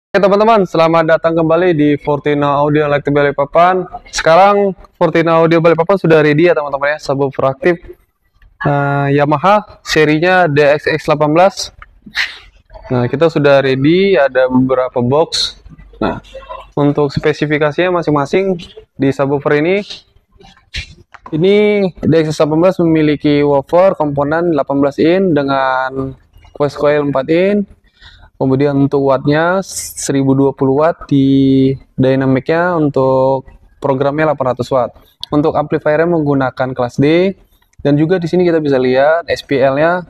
Oke teman-teman, selamat datang kembali di Fortina Audio Electric Balikpapan. Sekarang Fortina Audio Balikpapan sudah ready ya teman-teman ya, subwoofer aktif Yamaha serinya DXX18. Nah, kita sudah ready, ada beberapa box. Nah, untuk spesifikasinya masing-masing di subwoofer ini DXX18 memiliki woofer komponen 18 in dengan voice coil 4 in. Kemudian untuk wattnya 1020 watt, di dynamicnya untuk programnya 800 watt. Untuk amplifiernya menggunakan kelas D, dan juga di sini kita bisa lihat SPL-nya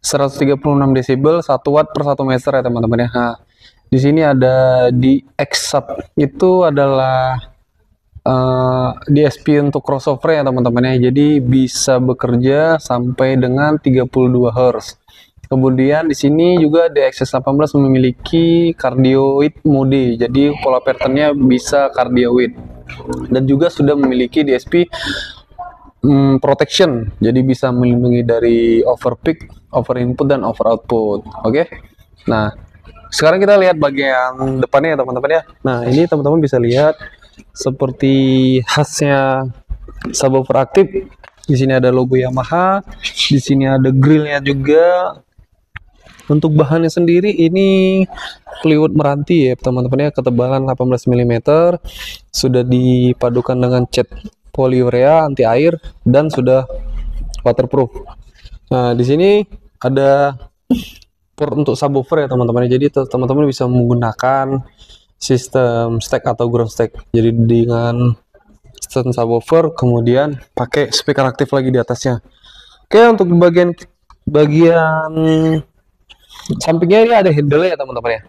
136 desibel 1 watt per 1 meter ya teman-teman ya. Nah, di sini ada di X-Sub, itu adalah DSP untuk crossover ya teman-teman ya. Jadi bisa bekerja sampai dengan 32 Hz. Kemudian di sini juga DXX18 memiliki cardioid mode, jadi pola patternnya bisa cardioid, dan juga sudah memiliki DSP protection, jadi bisa melindungi dari overpeak, over input, dan over output. Oke. Nah, sekarang kita lihat bagian depannya ya teman-teman ya. Nah, ini teman-teman bisa lihat seperti khasnya subwoofer aktif. Di sini ada logo Yamaha, di sini ada grillnya juga. Untuk bahannya sendiri ini plywood meranti ya teman-teman ya, ketebalan 18 mm, sudah dipadukan dengan cat poliurea anti air dan sudah waterproof. Nah, di sini ada port untuk subwoofer ya teman-teman. Jadi teman-teman bisa menggunakan sistem stack atau ground stack. Jadi dengan sistem subwoofer kemudian pakai speaker aktif lagi di atasnya. Oke, untuk bagian sampingnya ini ada handle ya teman-teman ya.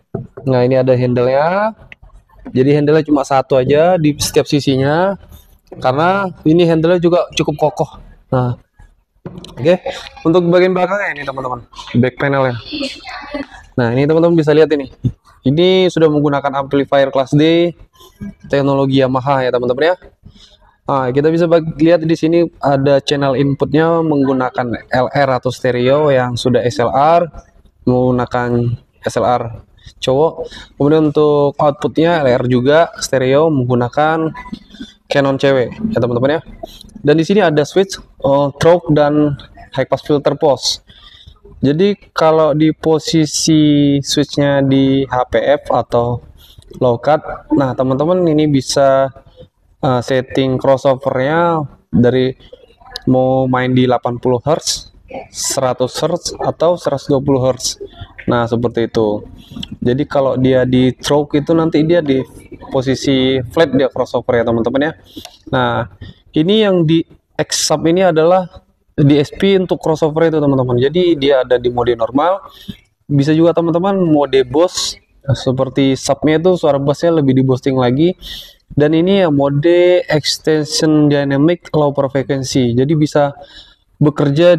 Nah, ini ada handle-nya. Jadi handle-nya cuma satu aja di setiap sisinya, karena ini handle-nya juga cukup kokoh. Nah, oke. Untuk bagian belakangnya ini teman-teman, back panel-nya. Nah, ini teman-teman bisa lihat ini. Ini sudah menggunakan amplifier kelas D teknologi Yamaha ya teman-teman ya. Nah, kita bisa lihat di sini ada channel inputnya menggunakan LR atau stereo yang sudah SLR, menggunakan SLR cowok. Kemudian untuk outputnya LR juga stereo menggunakan Canon cewek ya teman-teman ya. Dan di sini ada switch throat dan high pass filter pos. Jadi kalau di posisi switchnya di HPF atau low cut, nah teman-teman ini bisa setting crossovernya dari mau main di 80 Hz, 100 Hz, atau 120 Hz. Nah, seperti itu. Jadi kalau dia di stroke itu nanti dia di posisi flat, dia crossover ya teman-teman ya. Nah, ini yang di X-Sub ini adalah DSP untuk crossover itu teman-teman. Jadi dia ada di mode normal. Bisa juga teman-teman mode boss, seperti subnya itu suara bassnya lebih di boosting lagi. Dan ini ya mode extension dynamic low power frequency. Jadi bisa bekerja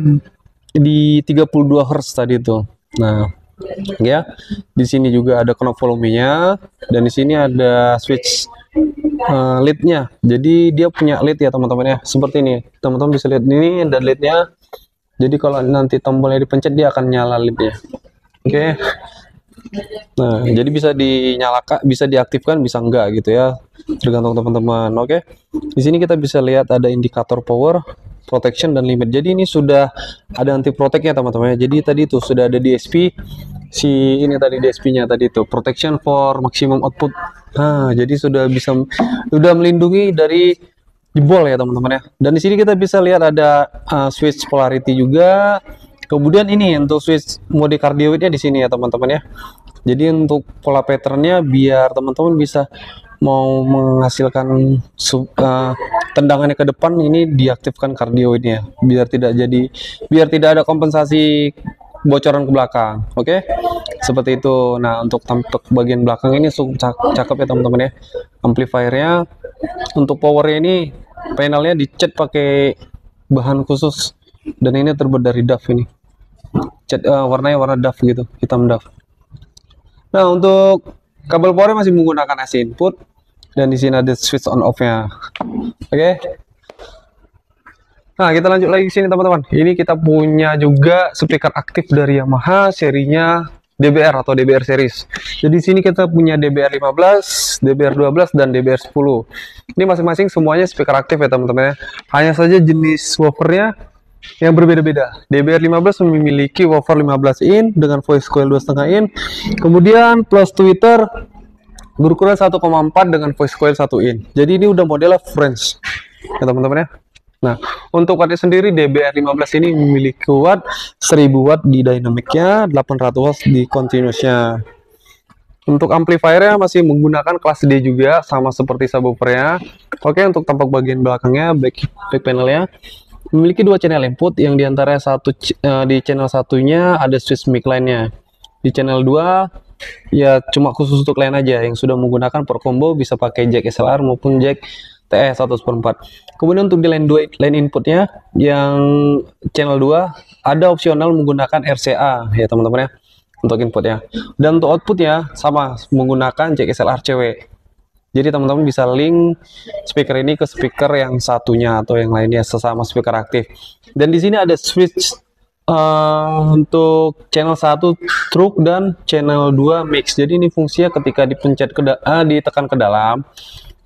di 32 Hz tadi itu. Nah, ya. Di sini juga ada knob volumenya, dan di sini ada switch lead-nya. Jadi dia punya lead ya teman-teman ya. Seperti ini. Teman-teman bisa lihat ini ada lead-nya. Jadi kalau nanti tombolnya dipencet dia akan nyala lead-nya. Oke. Nah, jadi bisa dinyalakan, bisa diaktifkan, bisa enggak gitu ya. Tergantung teman-teman. Oke. Di sini kita bisa lihat ada indikator power, protection, dan limit. Jadi ini sudah ada anti protectnya teman-teman. Jadi tadi itu sudah ada DSP, ini tadi DSP-nya tadi itu protection for maximum output. Nah, jadi sudah melindungi dari jebol ya teman-teman ya. Dan di sini kita bisa lihat ada switch polarity juga. Kemudian ini untuk switch mode cardioidnya di sini ya teman-teman ya. Jadi untuk pola patternnya biar teman-teman bisa mau menghasilkan tendangannya ke depan, ini diaktifkan cardioidnya biar tidak ada kompensasi bocoran ke belakang. Oke. Seperti itu. Nah, untuk tampak bagian belakang ini cakep ya teman-teman ya. Amplifiernya untuk powernya ini panelnya dicat pakai bahan khusus, dan ini terbuat dari DAF ini. Cat warnanya warna DAF gitu, hitam DAF. Nah, untuk kabel powernya masih menggunakan AC input, dan di sini ada switch on off-nya. Oke. Nah, kita lanjut lagi ke sini teman-teman. Ini kita punya juga speaker aktif dari Yamaha serinya DBR atau DBR series. Jadi sini kita punya DBR 15, DBR 12 dan DBR 10. Ini masing-masing semuanya speaker aktif ya teman-teman ya. Hanya saja jenis woofernya yang berbeda-beda. DBR 15 memiliki woofer 15 in dengan voice coil 2,5 in. Kemudian plus tweeter berukuran 1,4 dengan voice coil 1 in. Jadi ini udah modelnya French ya teman-teman ya. Nah, untuk wattnya sendiri DBR 15 ini memiliki watt 1000 watt di dynamicnya, 800 watt di continuousnya. Untuk amplifiernya masih menggunakan kelas D juga, sama seperti subwoofernya. Oke, untuk tampak bagian belakangnya, back panelnya memiliki dua channel input, yang diantara di channel satunya ada switch mic lainnya. Di channel 2 ya cuma khusus untuk line aja, yang sudah menggunakan per combo bisa pakai jack SLR maupun jack TE 1/4. Kemudian untuk di line inputnya yang channel 2 ada opsional menggunakan RCA ya teman-teman ya untuk inputnya. Dan untuk outputnya sama menggunakan jack SLR CW. Jadi teman-teman bisa link speaker ini ke speaker yang satunya atau yang lainnya sesama speaker aktif. Dan di sini ada switch untuk channel 1 truk dan channel 2 mix. Jadi ini fungsinya ketika dipencet ditekan ke dalam,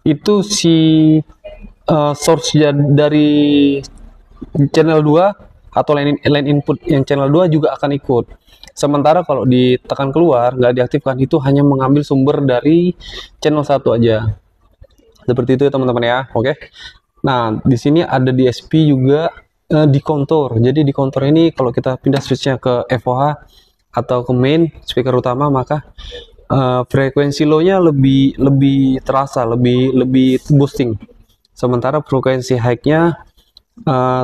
itu si source dari channel 2 atau line input yang channel 2 juga akan ikut. Sementara kalau ditekan keluar, nggak diaktifkan, itu hanya mengambil sumber dari channel 1 aja. Seperti itu ya teman-teman ya. Oke. Nah, di sini ada DSP juga di kontur. Jadi di kontur ini kalau kita pindah switchnya ke FOH atau ke main speaker utama, maka frekuensi low-nya lebih terasa, lebih boosting. Sementara frekuensi high-nya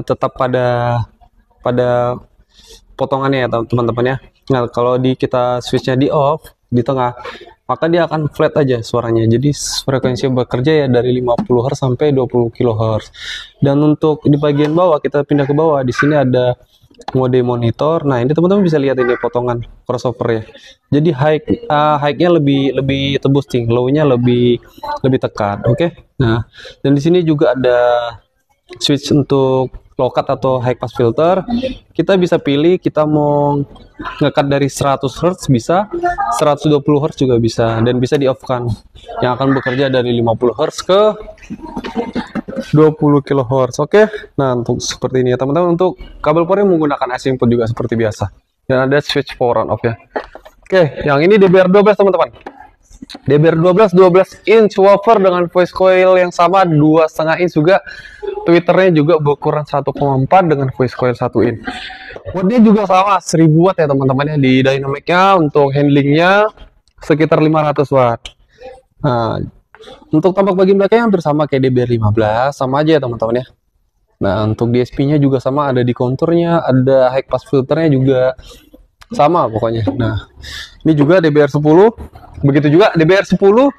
tetap pada potongannya ya teman-teman ya. Nah, kalau kita switch-nya di off di tengah, maka dia akan flat aja suaranya. Jadi frekuensi bekerja ya dari 50 Hz sampai 20 kHz. Dan untuk di bagian bawah, kita pindah ke bawah, di sini ada mode monitor. Nah, ini teman-teman bisa lihat ini potongan crossover ya. Jadi high-nya lebih boosting, low-nya lebih tekan. Oke. Nah, dan di sini juga ada switch untuk low cut atau high pass filter. Kita bisa pilih kita mau ngekat dari 100 Hz bisa, 120 Hz juga bisa, dan bisa di off kan, yang akan bekerja dari 50 Hz ke 20 kHz. Oke. Nah, untuk seperti ini ya teman-teman. Untuk kabel powernya menggunakan AC input juga seperti biasa, dan ada switch power on off ya. Oke, yang ini DBR 12 teman-teman. DBR 12 inch woofer dengan voice coil yang sama 2,5 inch juga. Tweeternya juga berukuran 1,4 dengan voice coil 1 in. Wattnya juga sama 1000 watt ya teman-teman ya. Di dynamicnya untuk handlingnya sekitar 500 watt. Nah, untuk tampak bagian belakangnya hampir sama kayak DBR 15, sama aja ya teman-teman ya. Nah, untuk DSP-nya juga sama, ada di konturnya, ada high pass filternya juga sama pokoknya. Nah, ini juga DBR 10. Begitu juga DBR 10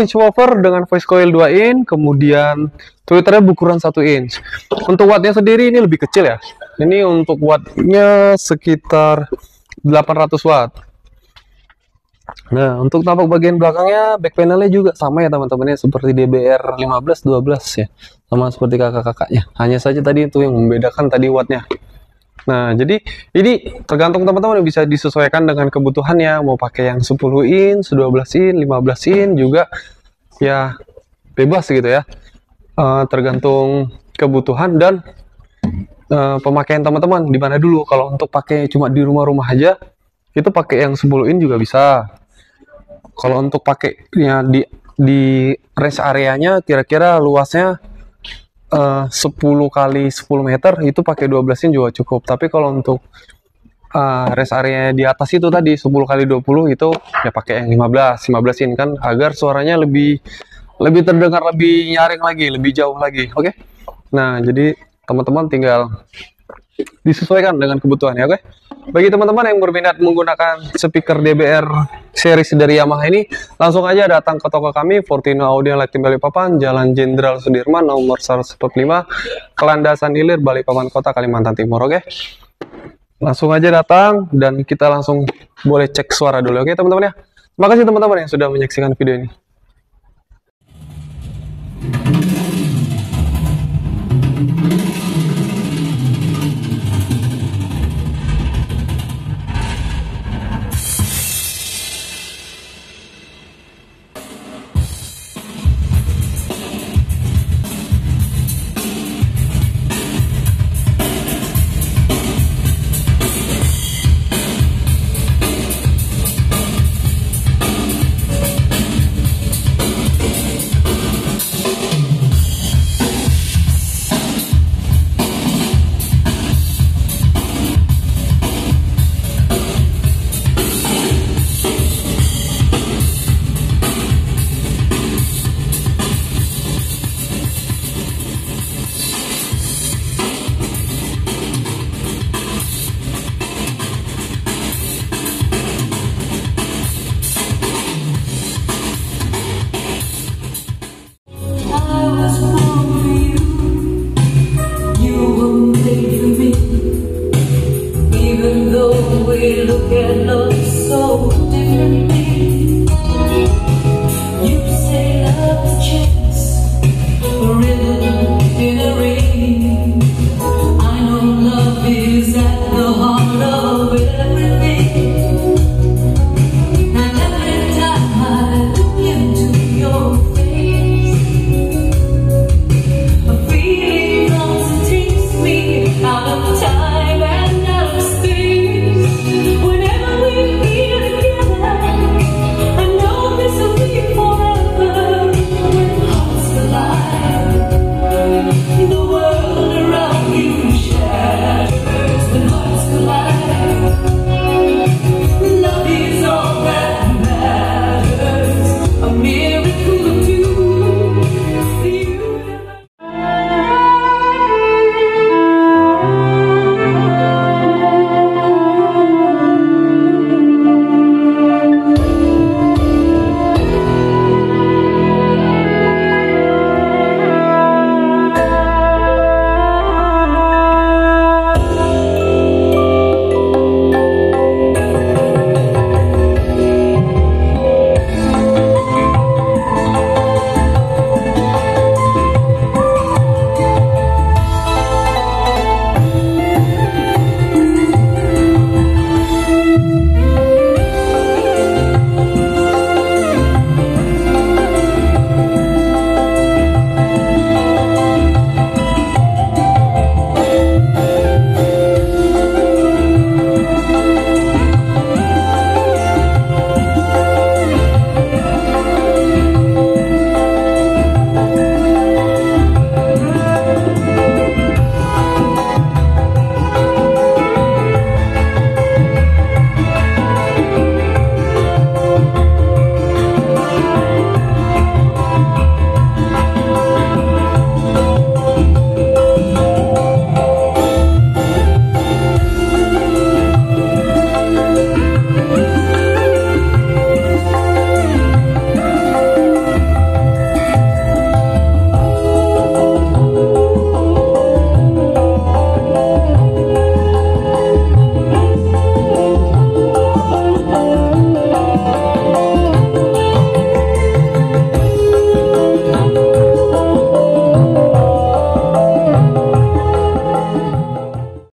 inch woofer dengan voice coil 2 in, kemudian tweeternya berukuran 1 inch. Untuk wattnya sendiri ini lebih kecil ya. Ini untuk wattnya sekitar 800 watt. Nah, untuk tampak bagian belakangnya, back panelnya juga sama ya teman-teman ya, seperti DBR 15, 12 ya. Sama seperti kakak-kakaknya. Hanya saja tadi itu yang membedakan tadi wattnya. Nah, jadi ini tergantung teman-teman, yang bisa disesuaikan dengan kebutuhannya. Mau pakai yang 10 inch, 12 inch, 15 inch juga ya bebas gitu ya. Tergantung kebutuhan dan pemakaian teman-teman di mana dulu. Kalau untuk pakai cuma di rumah-rumah aja, itu pakai yang 10 inch juga bisa. Kalau untuk pakai ya di range areanya kira-kira luasnya 10 kali 10 meter, itu pakai 12 in juga cukup. Tapi kalau untuk rest area di atas itu tadi 10 kali 20 itu ya pakai yang 15 in kan, agar suaranya lebih terdengar, lebih nyaring lagi, lebih jauh lagi. Oke. Nah, jadi teman-teman tinggal disesuaikan dengan kebutuhannya. Oke. Bagi teman-teman yang berminat menggunakan speaker DBR series dari Yamaha ini, langsung aja datang ke toko kami, Fortino Audio Lighting Balikpapan, Jalan Jenderal Sudirman nomor 145, Kelandasan Hilir, Balikpapan Kota, Kalimantan Timur. Oke. Langsung aja datang dan kita langsung boleh cek suara dulu. Oke teman-teman ya. Terima kasih teman-teman yang sudah menyaksikan video ini.